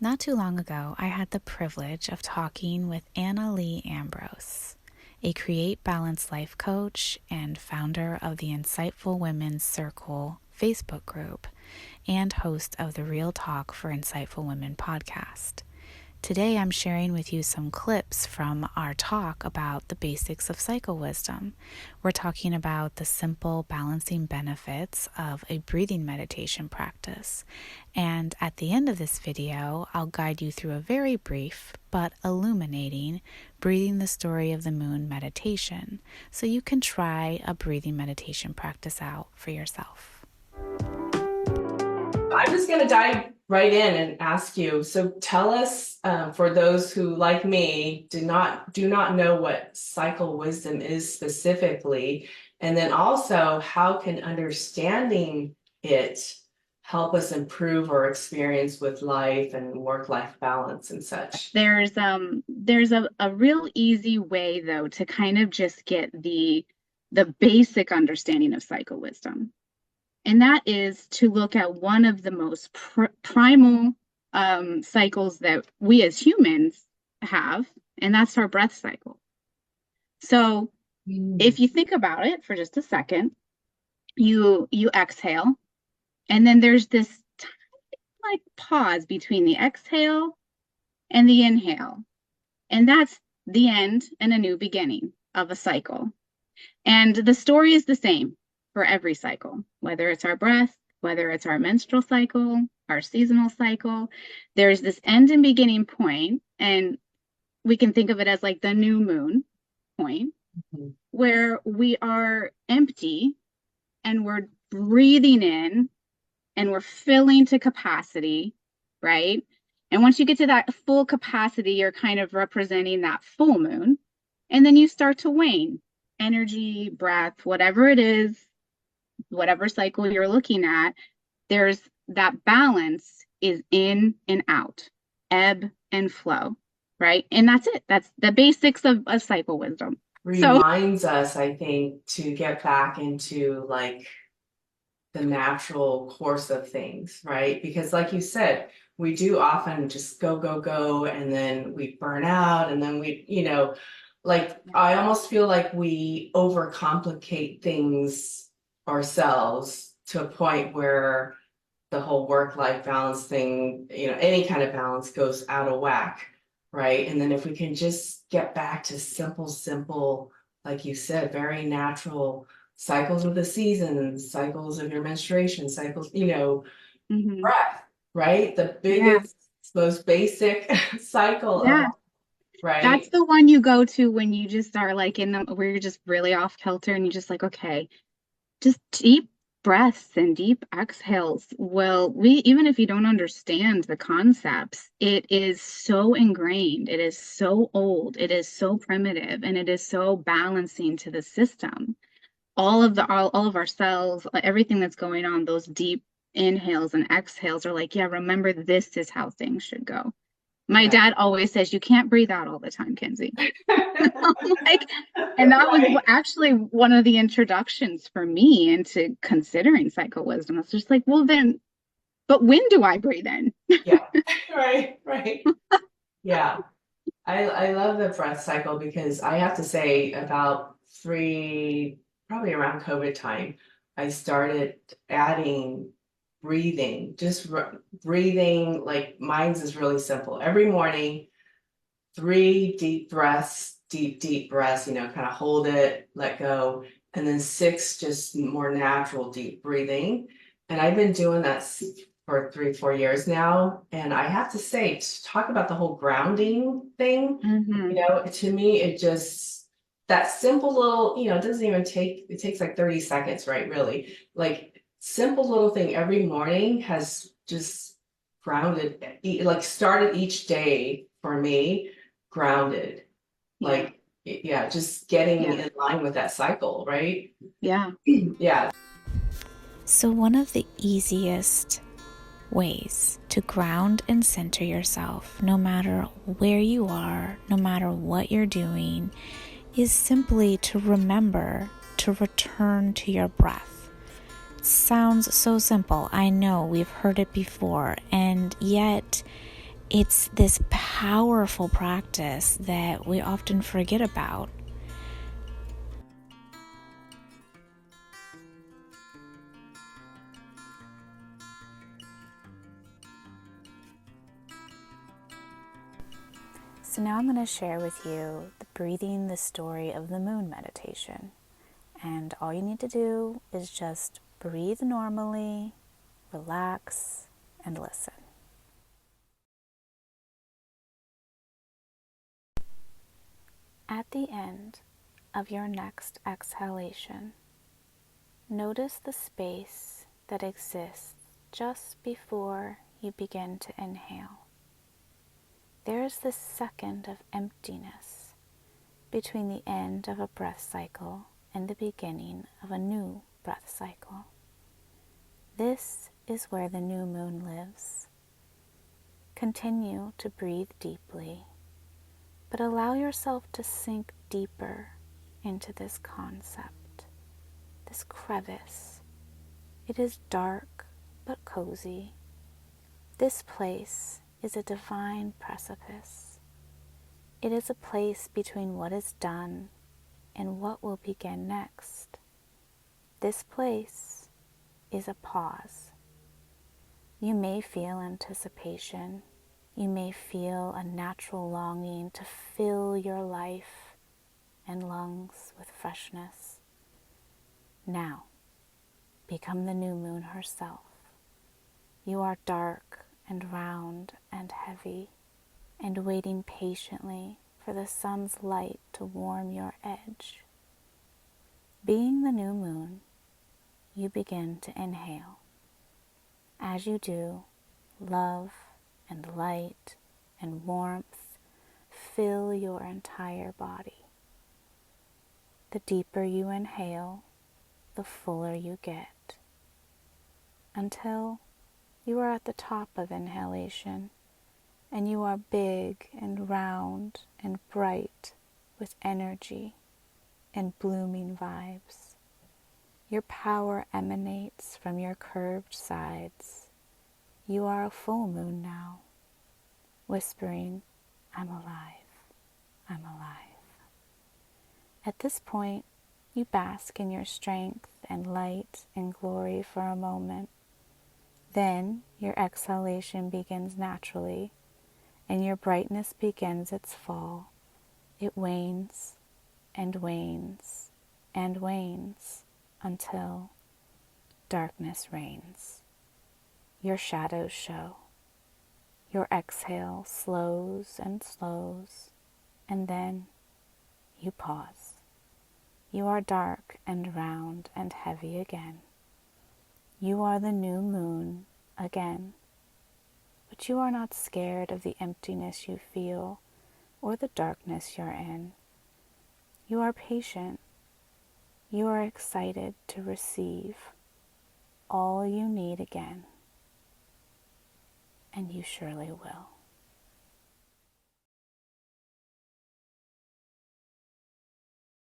Not too long ago, I had the privilege of talking with Anna Lee Ambrose, a Create Balanced Life coach and founder of the Insightful Women's Circle Facebook group and host of the Real Talk for Insightful Women podcast. Today, I'm sharing with you some clips from our talk about the basics of cycle wisdom. We're talking about the simple balancing benefits of a breathing meditation practice. And at the end of this video, I'll guide you through a very brief but illuminating breathing the story of the moon meditation, so you can try a breathing meditation practice out for yourself. I'm just going to dive right in and ask you. So tell us, for those who, like me, do not know what cycle wisdom is specifically, and then also how can understanding it help us improve our experience with life and work-life balance and such? There's a real easy way though to kind of just get the basic understanding of cycle wisdom. And that is to look at one of the most primal cycles that we as humans have, and that's our breath cycle. So if you think about it for just a second, you exhale, and then there's this tiny like pause between the exhale and the inhale. And that's the end and a new beginning of a cycle. And the story is the same for every cycle, whether it's our breath, whether it's our menstrual cycle, our seasonal cycle. There's this end and beginning point, and we can think of it as like the new moon point, where we are empty and we're breathing in and we're filling to capacity, right? And once you get to that full capacity, you're kind of representing that full moon. And then you start to wane. Energy, breath, whatever it is, whatever cycle you're looking at, there's that balance is in and out, ebb and flow, right? And that's it. That's the basics of cycle wisdom. Reminds us, I think, to get back into like the natural course of things, right? Because like you said, we do often just go, and then we burn out, and then I almost feel like we overcomplicate things ourselves to a point where the whole work-life balance thing, any kind of balance goes out of whack, right? And then if we can just get back to simple, like you said, very natural cycles of the seasons, cycles of your menstruation, cycles, breath, right? The biggest, most basic cycle of, right? That's the one you go to when you just are like where you're just really off kilter and you're just like, okay, just deep breaths and deep exhales. Well, even if you don't understand the concepts, it is so ingrained, it is so old, it is so primitive, and it is so balancing to the system. All of our cells, everything that's going on, those deep inhales and exhales are like, yeah, remember, this is how things should go. My dad always says, you can't breathe out all the time, Kenzie. And that was actually one of the introductions for me into considering cycle wisdom. It's just like, well then, but when do I breathe in? Yeah, right. Yeah. I love the breath cycle because I have to say about probably around COVID time, I started adding breathing, breathing, like mine's is really simple. Every morning, 3 deep breaths, deep breaths, kind of hold it, let go. And then 6, just more natural deep breathing. And I've been doing that for 3-4 years now. And I have to say, to talk about the whole grounding thing, to me, it just, that simple little, it doesn't even it takes like 30 seconds, right? Really, like simple little thing every morning has just grounded, like started each day for me grounded, just getting in line with that cycle, right? Yeah. So one of the easiest ways to ground and center yourself, no matter where you are, no matter what you're doing, is simply to remember to return to your breath. Sounds so simple. I know we've heard it before, and yet It's this powerful practice that we often forget about. So now I'm going to share with you the Breathing the Story of the Moon meditation. And all you need to do is just breathe normally, relax, and listen. At the end of your next exhalation, notice the space that exists just before you begin to inhale. There is this second of emptiness between the end of a breath cycle and the beginning of a new breath cycle. This is where the new moon lives. Continue to breathe deeply, but allow yourself to sink deeper into this concept, this crevice. It is dark but cozy. This place is a divine precipice. It is a place between what is done and what will begin next. This place is a pause. You may feel anticipation. You may feel a natural longing to fill your life and lungs with freshness. Now, become the new moon herself. You are dark and round and heavy, and waiting patiently for the sun's light to warm your edge. Being the new moon, you begin to inhale. As you do, love and light and warmth fill your entire body. The deeper you inhale, the fuller you get, until you are at the top of inhalation and you are big and round and bright with energy and blooming vibes. Your power emanates from your curved sides. You are a full moon now, whispering, "I'm alive, I'm alive." At this point, you bask in your strength and light and glory for a moment. Then your exhalation begins naturally, and your brightness begins its fall. It wanes and wanes and wanes until darkness reigns. Your shadows show. Your exhale slows and slows, and then you pause. You are dark and round and heavy again. You are the new moon again. But you are not scared of the emptiness you feel or the darkness you're in. You are patient. You are excited to receive all you need again. And you surely will.